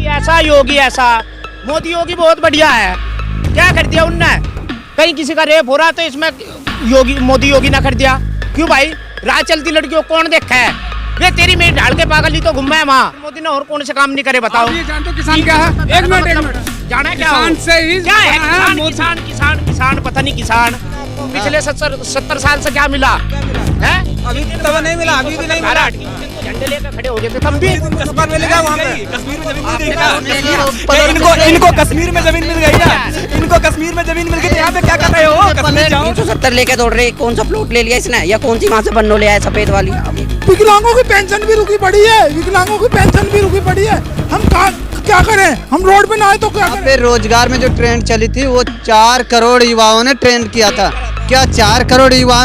योगी ऐसा, मोदी योगी बहुत बढ़िया है। क्या कर दिया उनने? कहीं किसी का रेप हो रहा तो इसमें मोदी योगी ना कर दिया? क्यों भाई? राह चलती लड़कियों कौन देखा है? ये तेरी मेरी ढाल के पागल ही तो घूमा है वहाँ। मोदी ने और कौन से काम नहीं करे बताओ? ये जानते हो किसान क्या है? एक मिनट जाना है क्या? किसान से ही क्या है किसान पता नहीं किसान पिछले 70 साल से क्या मिला है? अभी तक नहीं मिला, अभी भी नहीं मिला। झंडे लेकर खड़े हो गए थे तब भी कश्मीर मिलेगा वहाँ पे। कश्मीर में जमीन मिल गई ना। इनको कश्मीर में जमीन मिल गई ना। इनको कश्मीर में जमीन मिल गई तो यहाँ पे क्या कर रहे हो? 370 लेके दौड़ रहे। कौन सा प्लॉट ले लिया इसने या कौन सी वहाँ से बन्नो ले आया सफेद वाली? विकलांगों की पेंशन भी रुकी पड़ी है, विकलांगों की पेंशन भी रुकी पड़ी है। हम क्या करें? हम रोड पे ना आए तो क्या करें? रोजगार में जो ट्रेंड चली थी वो 4 करोड़ युवाओं ने ट्रेंड किया था। क्या 4 करोड़ युवा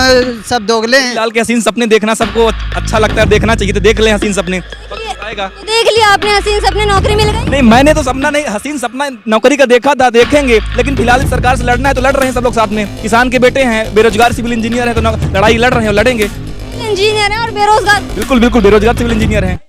सब दोगले हैं? लाल के हसीन सपने देखना सबको अच्छा लगता है, देखना चाहिए तो देख ले हसीन सपने। देख लिया आपने हसीन सपने, नौकरी मिल गई? नहीं, मैंने तो सपना नहीं, हसीन सपना नौकरी का देखा था, देखेंगे। लेकिन फिलहाल सरकार से लड़ना है तो लड़ रहे हैं सब लोग साथ में। किसान के बेटे हैं, बेरोजगार सिविल इंजीनियर है, तो लड़ाई लड़ रहे हैं, लड़ेंगे। इंजीनियर है और बेरोजगार? बिल्कुल बिल्कुल, बेरोजगार सिविल इंजीनियर हैं।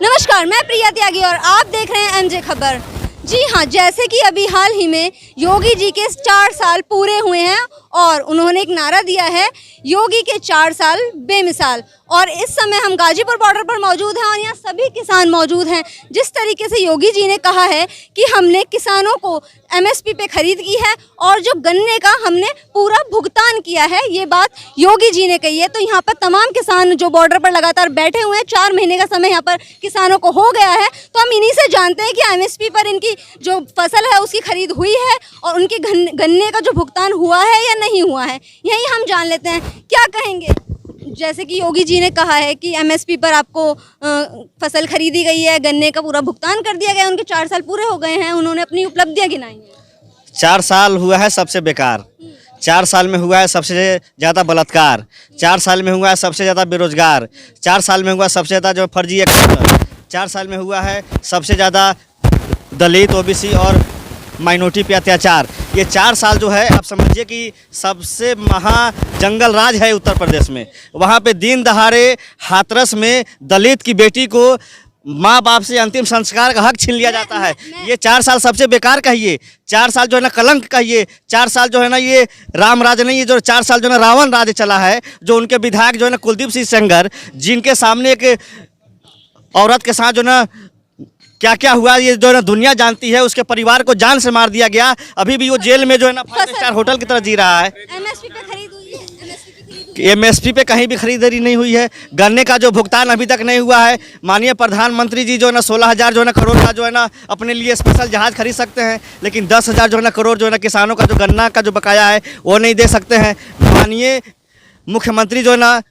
नमस्कार, मैं प्रिया त्यागी और आप देख रहे हैं एमजे खबर। जी हाँ, जैसे कि अभी हाल ही में योगी जी के 4 साल पूरे हुए हैं और उन्होंने एक नारा दिया है, योगी के 4 साल बेमिसाल। और इस समय हम गाजीपुर बॉर्डर पर मौजूद हैं और यहाँ सभी किसान मौजूद हैं। जिस तरीके से योगी जी ने कहा है कि हमने किसानों को एमएसपी पे खरीद की है और जो गन्ने का हमने पूरा भुगतान किया है, ये बात योगी जी ने कही है। तो यहाँ पर तमाम किसान जो बॉर्डर पर लगातार बैठे हुए हैं, 4 महीने का समय यहाँ पर किसानों को हो गया है। तो हम इन्हीं से जानते हैं कि एमएसपी पर इनकी जो फसल है उसकी खरीद हुई है और उनके गन्ने का जो भुगतान हुआ है या नहीं हुआ है, यही हम जान लेते हैं। क्या कहेंगे? जैसे कि योगी जी ने कहा है कि एमएसपी पर आपको फसल खरीदी गई है, गन्ने का पूरा भुगतान कर दिया गया, उनके 4 साल पूरे हो गए हैं, उन्होंने अपनी उपलब्धियां गिनाई हैं। 4 साल हुआ है सबसे बेकार, 4 साल में हुआ है सबसे ज़्यादा बलात्कार, 4 साल में हुआ है सबसे ज़्यादा बेरोजगार, 4 साल में हुआ सबसे ज़्यादा जो फर्जी एकाउंटर, 4 साल में हुआ है सबसे ज़्यादा दलित, ओबीसी और माइनॉरिटी पे अत्याचार। ये 4 साल जो है आप समझिए कि सबसे महा जंगल राज है उत्तर प्रदेश में। वहाँ पे दिन दहाड़े हाथरस में दलित की बेटी को माँ बाप से अंतिम संस्कार का हक छीन लिया जाता है। ये 4 साल सबसे बेकार कहिए, 4 साल जो है ना कलंक कहिए, 4 साल जो है ना ये राम राज नहीं, ये जो 4 साल जो है ना रावण राज चला है। जो उनके विधायक जो है ना कुलदीप सिंह सेंगर, जिनके सामने एक औरत के साथ जो ना क्या क्या हुआ ये जो है ना दुनिया जानती है, उसके परिवार को जान से मार दिया गया। अभी भी वो जेल में जो है ना 5 स्टार होटल की तरह जी रहा है। एमएसपी पे खरीद हुई है? एमएसपी पे कहीं भी खरीदारी नहीं हुई है। गन्ने का जो भुगतान अभी तक नहीं हुआ है। माननीय प्रधानमंत्री जी जो है ना 16,000 जो है ना करोड़ का जो है ना अपने लिए स्पेशल जहाज खरीद सकते हैं, लेकिन 10,000 जो है ना करोड़ जो है ना किसानों का जो गन्ना का जो बकाया है वो नहीं दे सकते हैं। माननीय मुख्यमंत्री जो है ना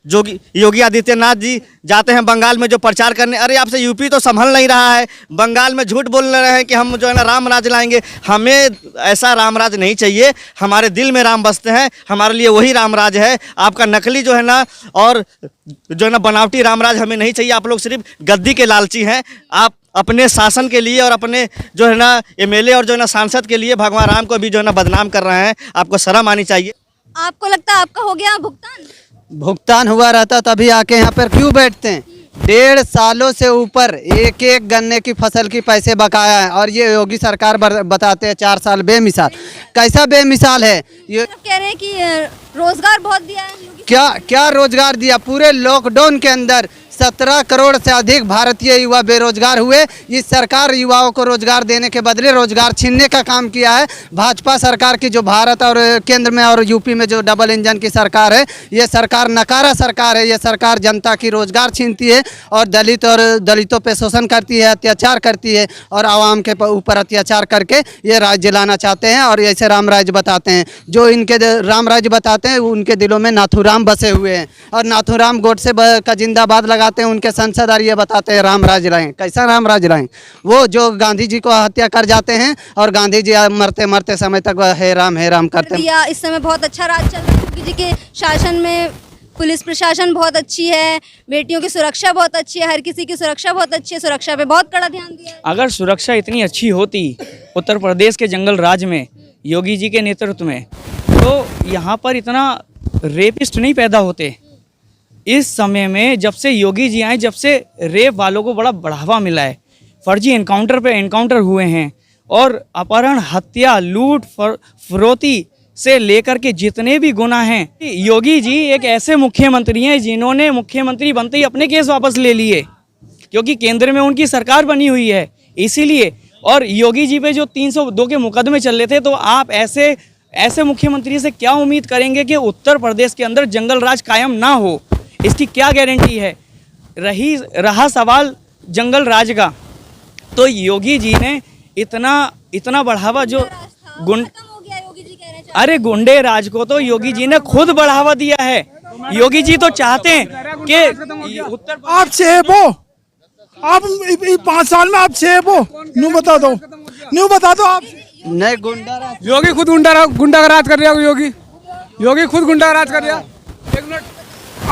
योगी आदित्यनाथ जी जाते हैं बंगाल में जो प्रचार करने, अरे आपसे यूपी तो संभल नहीं रहा है, बंगाल में झूठ बोल रहे हैं कि हम जो है ना राम राज लाएंगे। हमें ऐसा राम राज नहीं चाहिए, हमारे दिल में राम बसते हैं, हमारे लिए वही राम राज है। आपका नकली जो है ना और जो है ना बनावटी राम राज हमें नहीं चाहिए। आप लोग सिर्फ गद्दी के लालची हैं। आप अपने शासन के लिए और अपने जो है ना एमएलए और जो है ना सांसद के लिए भगवान राम को भी जो है ना बदनाम कर रहे हैं। आपको शर्म आनी चाहिए। आपको लगता है आपका हो गया भुगतान? भुगतान हुआ रहता तभी आके यहाँ पर क्यों बैठते हैं? 1.5 सालों से ऊपर एक एक गन्ने की फसल की पैसे बकाया है और ये योगी सरकार बताते हैं 4 साल बेमिसाल। कैसा बेमिसाल है ये? कह रहे हैं कि रोजगार बहुत दिया है। क्या रोजगार दिया? पूरे लॉकडाउन के अंदर 17 करोड़ से अधिक भारतीय युवा बेरोजगार हुए। इस सरकार युवाओं को रोजगार देने के बदले रोजगार छीनने का काम किया है। भाजपा सरकार की जो भारत और केंद्र में और यूपी में जो डबल इंजन की सरकार है, ये सरकार नकारा सरकार है। ये सरकार जनता की रोजगार छीनती है और दलितों पे शोषण करती है, अत्याचार करती है और आवाम के ऊपर अत्याचार करके ये राज्य लाना चाहते हैं और ऐसे राम राज्य बताते हैं। जो इनके राम राज्य बताते हैं उनके दिलों में नाथूराम बसे हुए हैं और नाथूराम गोडसे का जिंदाबाद लगा उनके संसद और ये बताते हैं राम राज लाएं। कैसा राम राज लाएं? वो जो गांधी जी को हत्या कर जाते हैं और गांधी जी मरते मरते समय तक हे राम करते हैं। इस समय बहुत अच्छा राज चल रहा है योगी जी के शासन में। पुलिस प्रशासन बहुत अच्छी है, बेटियों की सुरक्षा बहुत अच्छी है, हर किसी की सुरक्षा बहुत अच्छी है, सुरक्षा पे बहुत कड़ा ध्यान दिया है। अगर सुरक्षा इतनी अच्छी होती उत्तर प्रदेश के जंगल राज में योगी जी के नेतृत्व में, तो यहाँ पर इतना रेपिस्ट नहीं पैदा होते। इस समय में जब से योगी जी आए, जब से रेप वालों को बड़ा बढ़ावा मिला है, फर्जी एनकाउंटर पे एनकाउंटर हुए हैं और अपहरण, हत्या, लूट, फरोती से लेकर के जितने भी गुनाह हैं, योगी जी एक ऐसे मुख्यमंत्री हैं जिन्होंने मुख्यमंत्री बनते ही अपने केस वापस ले लिए, क्योंकि केंद्र में उनकी सरकार बनी हुई है इसीलिए। और योगी जी पे जो 302 के मुकदमे चल रहे थे, तो आप ऐसे मुख्यमंत्री से क्या उम्मीद करेंगे कि उत्तर प्रदेश के अंदर जंगल राज कायम ना हो? इसकी क्या गारंटी है? रहा सवाल जंगल राज का, तो योगी जी ने इतना बढ़ावा जो अरे गुंडे राज को तो योगी जी ने खुद बढ़ावा दिया है। योगी जी तो चाहते हैं कि उत्तर आप सेब हो, आप 5 साल में आप सेब हो, न्यू बता दो आप। नहीं गुंडा योगी खुद गुंडा का राज कर रहा है। योगी खुद गुंडा का राज कर रहा है। एक मिनट,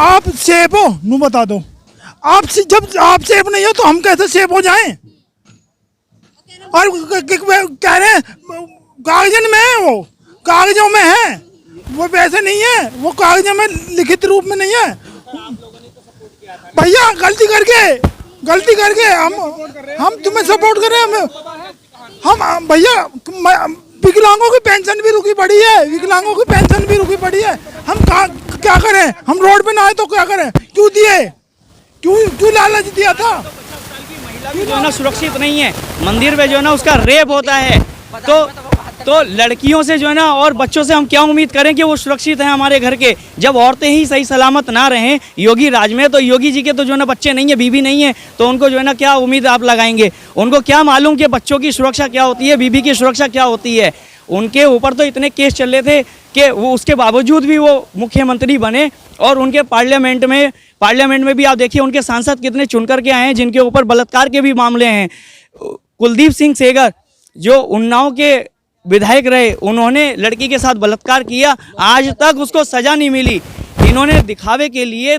आप सेब हो, न्यू बता दो आप। जब आप सेब नहीं हो तो हम कैसे सेब हो जाएं? और कह रहे हैं कागजन में है, वो कागजों में है, वो वैसे नहीं है, वो कागजों में लिखित रूप में नहीं है। भैया गलती करके हम तुम्हें सपोर्ट कर रहे हैं। हम भैया विकलांगों की पेंशन भी रुकी पड़ी है, हम क्या करें? हम रोड पे ना आए तो क्या करें? क्यों दिए? क्यों लालच दिया था? जो है ना सुरक्षित नहीं है, मंदिर में जो है ना उसका रेप होता है, तो लड़कियों से जो है ना और बच्चों से हम क्या उम्मीद करें कि वो सुरक्षित हैं हमारे घर के? जब औरतें ही सही सलामत ना रहें योगी राज में, तो योगी जी के तो जो है ना बच्चे नहीं है, बीबी नहीं है, तो उनको जो है ना क्या उम्मीद आप लगाएंगे? उनको क्या मालूम कि बच्चों की सुरक्षा क्या होती है, बीबी की सुरक्षा क्या होती है? उनके ऊपर तो इतने केस चल रहे थे कि वो उसके बावजूद भी वो मुख्यमंत्री बने। और उनके पार्लियामेंट में भी आप देखिए उनके सांसद कितने चुन करके आए हैं जिनके ऊपर बलात्कार के भी मामले हैं। कुलदीप सिंह सेंगर जो उन्नाव के विधायक रहे, उन्होंने लड़की के साथ बलात्कार किया, आज तक उसको सजा नहीं मिली। इन्होंने दिखावे के लिए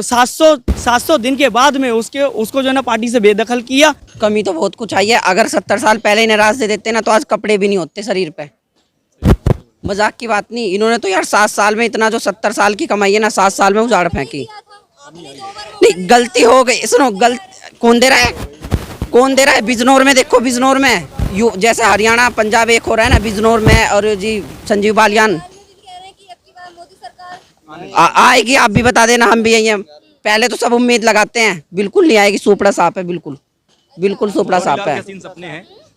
700 दिन के बाद में उसको जो है ना पार्टी से बेदखल किया। कमी तो बहुत कुछ आई है। अगर 70 साल पहले इन्हें राज दे देते ना तो आज कपड़े भी नहीं होते शरीर पे। मजाक की बात नहीं, इन्होंने तो यार 7 साल में इतना जो 70 साल की कमाई है ना 7 साल में उजाड़ फेंकी। नहीं गलती हो गई, सुनो कौन दे रहा है? बिजनौर में देखो, बिजनौर में जैसे हरियाणा पंजाब एक हो रहा है ना, बिजनौर में और जी संजीव बालियान आएगी। आप भी बता देना, हम भी यही हैं। पहले तो सब उम्मीद लगाते हैं, बिल्कुल नहीं आएगी। सोपड़ा साफ है, बिल्कुल सोपड़ा साफ है।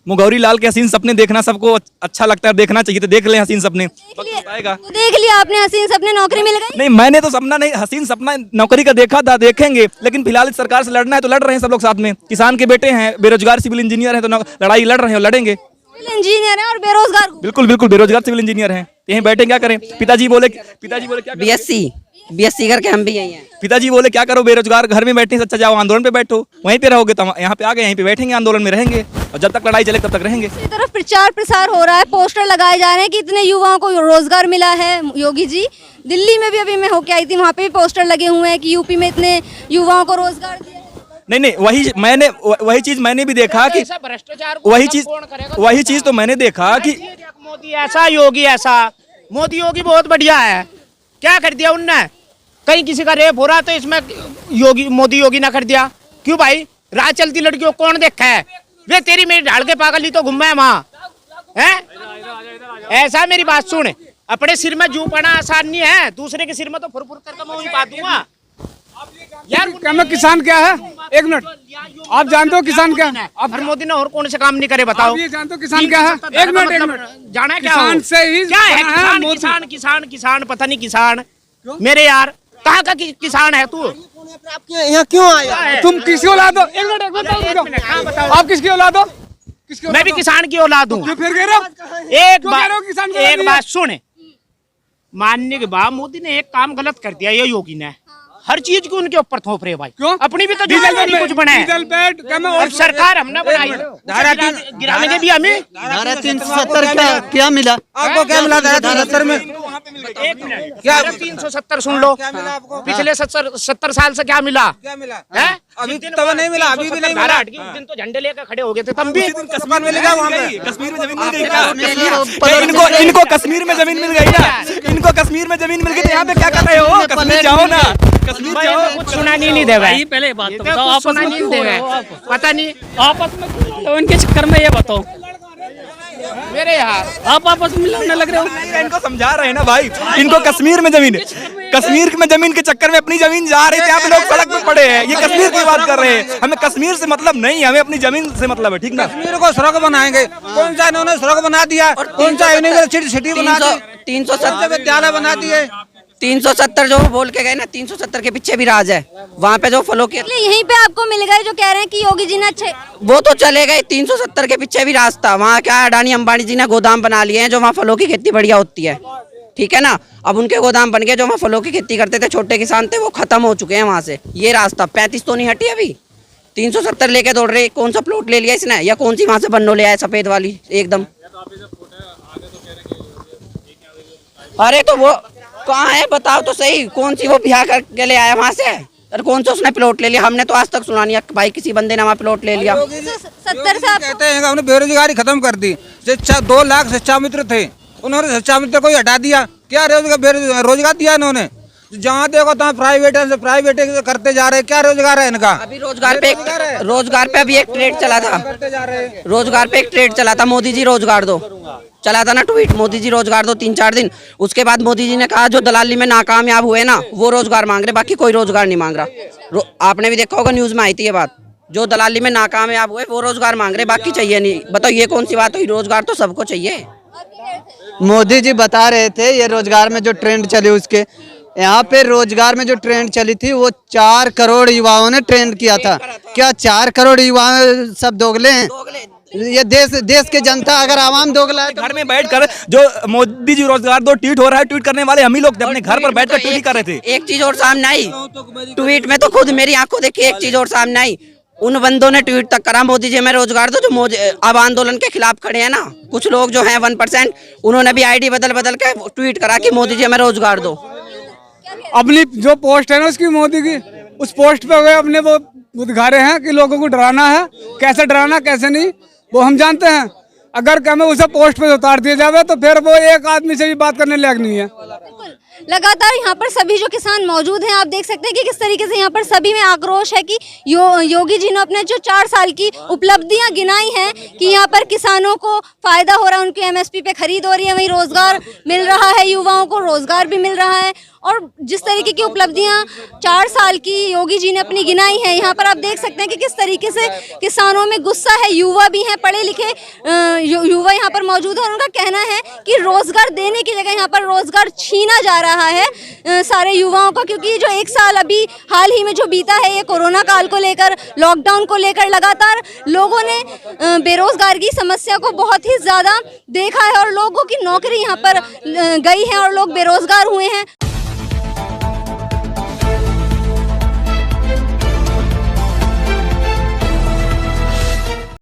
मुगौरी लाल के हसीन सपने देखना सबको अच्छा लगता है, देखना चाहिए, तो देख ले हसीन सपने। देख लिया आपने हसीन सपने, नौकरी मिल गई? नहीं, मैंने तो सपना नहीं, हसीन सपना नौकरी का देखा था, देखेंगे, लेकिन फिलहाल इस सरकार से लड़ना है तो लड़ रहे हैं सब लोग साथ में। किसान के बेटे हैं, बेरोजगार सिविल इंजीनियर हैं, तो लड़ाई लड़ रहे हैं और लड़ेंगे। सिविल इंजीनियर है और बेरोजगार? बिल्कुल बेरोजगार सिविल इंजीनियर हैं, यहीं बैठे क्या करें? पिताजी बोले क्या बीएससी करके हम भी यही हैं। पिताजी बोले क्या करो, बेरोजगार घर में बैठने से अच्छा जाओ आंदोलन पे बैठो, वहीं पे रहोगे। तो यहाँ पे आ गए, यहीं पे बैठेंगे, आंदोलन में रहेंगे और जब तक लड़ाई चले तब तक रहेंगे। दूसरी तरफ प्रचार प्रसार हो रहा है, पोस्टर लगाए जा रहे हैं कि इतने युवाओं को रोजगार मिला है। योगी जी दिल्ली में भी अभी मैं होके आई थी, वहाँ पे भी पोस्टर लगे हुए हैं कि यूपी में इतने युवाओं को रोजगार दिया। नहीं, वही चीज मैंने भी देखा कि वही चीज तो मैंने देखा कि मोदी ऐसा, योगी ऐसा। मोदी योगी बहुत बढ़िया है, क्या कर दिया उनने? कहीं किसी का रेप हो रहा तो इसमें मोदी योगी ना कर दिया? क्यों भाई? राह चलती लड़कियों कौन देखा है? वे तेरी मेरी ढाल के पागल ही तो घूम है वहाँ है। ऐसा मेरी बात सुन, अपने सिर में जू पड़ा आसान नहीं है, दूसरे के सिर में तो फुर करके मैं वही पा दूंगा यार। मैं किसान क्या है? एक मिनट, आप जानते हो किसान क्या है? हर मोदी ने और कौन से काम नहीं करे बताओ? आप ये जानते हो किसान क्या है? एक मिनट जाना है क्या? किसान से ही क्या है? किसान पता नहीं किसान मेरे यार कहाँ का किसान है तू? यहाँ क्यों आया? तुम किसकी औलाद हो? एक मिनट आप किसकी औलाद हो? मैं भी किसान की औलाद हूँ। फिर कह रहे हो एक बात सुन, मानने के बाद मोदी ने एक काम गलत कर दिया, ये योगी ने हर चीज को उनके ऊपर थोप रहे भाई। क्यों? अपनी भी तो कुछ बना है और सरकार हमने बनाई, गिराने के भी हमें। धारा 370 क्या मिला? आपको क्या मिला धारा 370 में? क्या 370 सुन लो, पिछले 70 साल से क्या मिला? है अभी तब नहीं मिला, अभी भी नहीं मिला। उस दिन तो झंडे लेकर खड़े हो गए थे, तब भी कश्मीर में मिलेगा, वहाँ पे कश्मीर में जमीन मिल गई क्या? इनको कश्मीर में जमीन मिल गई ना, इनको कश्मीर में जमीन मिल गई तो यहाँ पे क्या कर रहे हो? कश्मीर जाओ ना, कश्मीर जाओ। कुछ सुना नहीं दे भाई, पहले बात तो बताओ, बताओ, आपस सुना में नहीं क्यों दे हो रहे, रहे हो आप? पता नहीं आपस में क्यों लड़ रहे हो इनके चक्कर में, ये बताओ। मेरे यहाँ आप आपस में लड़ने लग रहे हो। इनको समझा रहे हैं ना भाई, इनको कश्मीर में जमीन के चक्कर में अपनी जमीन जा रही है, यहाँ पे लोग सड़क पे पड़े हैं, ये कश्मीर की बात कर रहे हैं। हमें कश्मीर से मतलब नहीं, हमें अपनी जमीन से मतलब है, ठीक ना? कश्मीर को सड़क बनाएंगे, कौन सा इन्होंने सड़क बना दिया, कौन सा यूनिवर्सिटी सिटी बना दी, 370 विद्यालय बना दिए। 370 जो बोल के गए ना, 370 के पीछे भी राज है। वहाँ पे जो फलों के यहीं पे आपको मिल गए जो कह रहे हैं कि योगी जी ने अच्छे, वो तो चले गए, 370 के पीछे भी रास्ता। वहाँ क्या अडानी अंबानी जी ने गोदाम बना लिए हैं, जो वहाँ फलों की खेती बढ़िया होती है, ठीक है ना। अब उनके गोदाम बन गए, जो वहाँ फलों की खेती करते थे, छोटे किसान थे, वो खत्म हो चुके हैं वहाँ से। ये रास्ता 35 तो नहीं हटी अभी, 370 लेके दौड़ रहे। कौन सा प्लॉट ले लिया इसने, या कौन सी वहाँ से बन्नो ले आया सफेद वाली एकदम? अरे तो वो कहाँ है बताओ तो सही, कौन सी वो ब्याह करके ले आया वहाँ से, और कौन सा उसने प्लॉट ले लिया? हमने तो आज तक सुना नहीं भाई किसी बंदे ने वहाँ प्लॉट ले लिया। 70 से आप कहते हैं हमने बेरोजगारी खत्म कर दी, शिक्षा 2 लाख शिक्षा मित्र थे, उन्होंने शिक्षा मित्र को हटा दिया। क्या रोजगार दिया इन्होंने? जहाँ देखो तहाँ प्राइवेट करते जा रहे हैं। क्या रोजगार है इनका? अभी रोजगार पे अभी एक ट्रेड चला था, रोजगार पे एक ट्रेड चला था, मोदी जी रोजगार दो, चला था ना ट्वीट, मोदी जी रोजगार दो 3-4 दिन। उसके बाद मोदी जी ने कहा जो दलाली में नाकामयाब हुए ना, वो रोजगार मांग रहे, बाकी कोई रोजगार नहीं मांग रहा। आपने भी देखा होगा, न्यूज में आई थी ये बात, जो दलाली में नाकामयाब हुए वो रोजगार मांग रहे, बाकी चाहिए नहीं। बताओ ये कौन सी बात हुई? रोजगार तो सबको चाहिए। मोदी जी बता रहे थे ये रोजगार में जो ट्रेंड चली, उसके यहाँ पे रोजगार में जो ट्रेंड चली थी वो 4 करोड़ युवाओं ने ट्रेंड किया था। क्या 4 करोड़ युवा सब दोगले हैं? ये देश के जनता अगर आवाम दोगला है तो घर में बैठकर जो मोदी जी रोजगार दो ट्वीट हो रहा है, ट्वीट करने वाले हम ही लोग अपने घर पर बैठकर ट्वीट कर रहे थे। एक चीज और सामने आई ट्वीट में, तो खुद मेरी आंखों देखी, एक चीज और सामने आई, उन बंदों ने ट्वीट तक करा मोदी जी हमें रोजगार दो, जो अब आंदोलन के खिलाफ खड़े हैं ना। कुछ लोग जो हैं 1%, उन्होंने भी आईडी बदल के ट्वीट करा कि मोदी जी हमें रोजगार दो। अपनी जो पोस्ट है ना उसकी, मोदी की, उस पोस्ट पे गए अपने वो उद्घारे हैं कि लोगों को डराना है, कैसे डराना कैसे नहीं वो हम जानते हैं। अगर हमें उसे पोस्ट पे उतार दिया जाए तो फिर वो एक आदमी से भी बात करने लायक नहीं है। लगातार यहाँ पर सभी जो किसान मौजूद हैं, आप देख सकते हैं कि किस तरीके से यहाँ पर सभी में आक्रोश है कि योगी जी ने अपने जो 4 साल की उपलब्धियां गिनाई हैं कि यहाँ पर किसानों को फायदा हो रहा है, उनकी MSP पे खरीद हो रही है, वहीं रोजगार मिल रहा है, युवाओं को रोजगार भी मिल रहा है, और जिस तरीके की उपलब्धियां 4 साल की योगी जी ने अपनी गिनाई है, यहाँ पर आप देख सकते हैं कि किस तरीके से किसानों में गुस्सा है। युवा भी हैं, पढ़े लिखे युवा यहाँ पर मौजूद है, और उनका कहना है कि रोजगार देने की जगह यहाँ पर रोजगार छीना जा रहा है सारे युवाओं का, क्योंकि जो 1 साल अभी हाल ही में जो बीता है, ये कोरोना काल को लेकर, लॉकडाउन को लेकर लगातार लोगों ने बेरोजगार की समस्या को बहुत ही ज्यादा देखा है, और लोगों की नौकरी यहाँ पर गई है और लोग बेरोजगार हुए हैं।